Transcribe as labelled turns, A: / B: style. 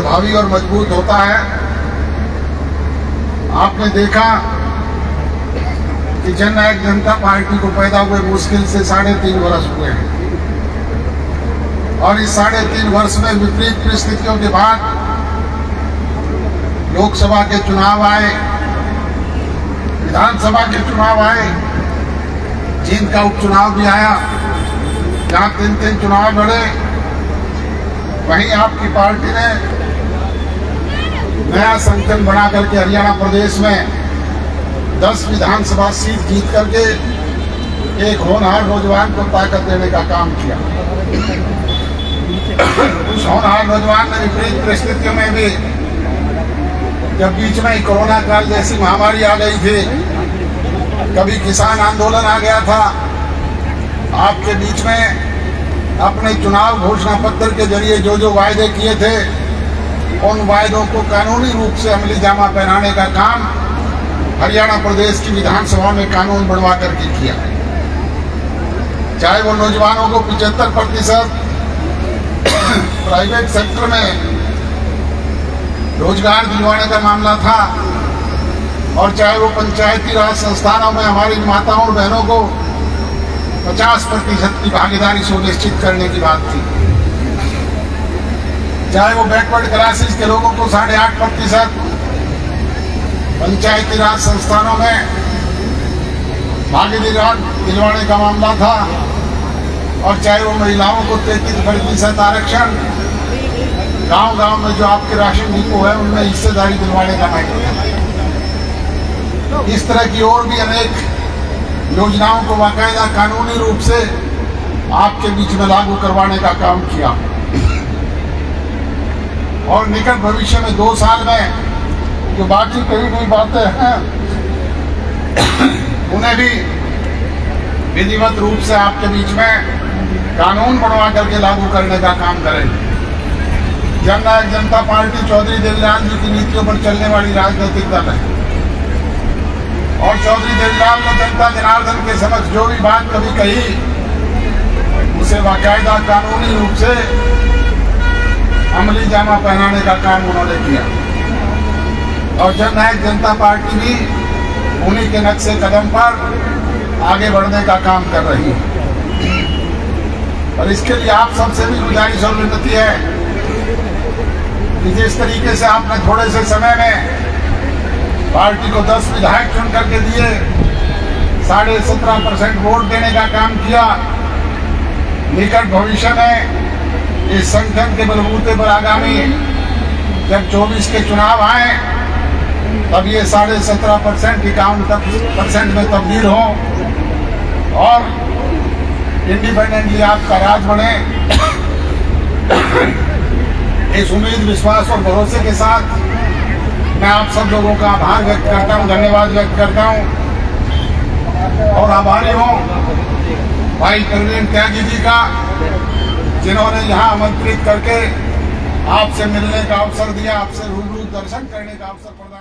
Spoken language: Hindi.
A: प्रभावी और मजबूत होता है। आपने देखा कि जननायक जनता पार्टी को पैदा हुए मुश्किल से 3.5 वर्ष हुए हैं और इस 3.5 वर्ष में विपरीत परिस्थितियों के बाद लोकसभा के चुनाव आए, विधानसभा के चुनाव आए, जींद का उपचुनाव भी आया, जहां 3 चुनाव लड़े। वहीं आपकी पार्टी ने नया संगठन बना करके हरियाणा प्रदेश में 10 विधानसभा सीट जीत करके एक होनहार नौजवान को ताकत देने का काम किया। उस होनहार नौजवान ने विपरीत परिस्थितियों में भी, जब बीच में कोरोना काल जैसी महामारी आ गई थी, कभी किसान आंदोलन आ गया था, आपके बीच में अपने चुनाव घोषणा पत्र के जरिए जो वायदे किए थे, उन वायदों को कानूनी रूप से अमली जामा पहनाने का काम हरियाणा प्रदेश की विधानसभा में कानून बनवा करके किया। चाहे वो नौजवानों को 75% प्राइवेट सेक्टर में रोजगार दिलवाने का मामला था, और चाहे वो पंचायती राज संस्थानों में हमारी माताओं और बहनों को 50% की भागीदारी सुनिश्चित करने की बात थी, चाहे वो बैकवर्ड क्लासेस के लोगों को 8.5% पंचायती राज संस्थानों में भागीदारी दिलवाने का मामला था, और चाहे वो महिलाओं को 33% आरक्षण, गांव-गांव में जो आपके राशन डिपो है उनमें हिस्सेदारी दिलवाने का मामला था। इस तरह की और भी अनेक योजनाओं को बाकायदा कानूनी रूप से आपके बीच में लागू करवाने का काम किया। और निकट भविष्य में 2 साल में जो बाकी कही गई बातें हैं उन्हें भी विधिवत रूप से आपके बीच में कानून बनवा करके लागू करने का काम करेंगे। जननायक जनता पार्टी चौधरी देवीलाल जी की नीतियों पर चलने वाली राजनीतिक दल है, और चौधरी देवीलाल ने जनता जनार्दन के समक्ष जो भी बात कभी कही उसे बाकायदा कानूनी रूप से अमली जामा पहनाने का काम उन्होंने किया, और जननायक जनता पार्टी भी उन्हीं के नक्शे कदम पर आगे बढ़ने का काम कर रही है। और इसके लिए आप सबसे भी गुजारिश और विनती है कि जिस तरीके से आपने थोड़े से समय में पार्टी को 10 विधायक चुन करके दिए, 17.5% वोट देने का काम किया, निकट भविष्य में इस संगठन के बलबूते पर आगामी जब 24 के चुनाव आए तब ये 17.5% 51% में तब्दील हो और इंडिपेंडेंटली आपका राज बने। इस उम्मीद, विश्वास और भरोसे के साथ मैं आप सब लोगों का आभार व्यक्त करता हूँ, धन्यवाद व्यक्त करता हूँ, और आभारी हूँ भाई प्रवीण त्यागी जी का, जिन्होंने यहाँ आमंत्रित करके आपसे मिलने का अवसर दिया, आपसे रूबरू दर्शन करने का अवसर प्रदान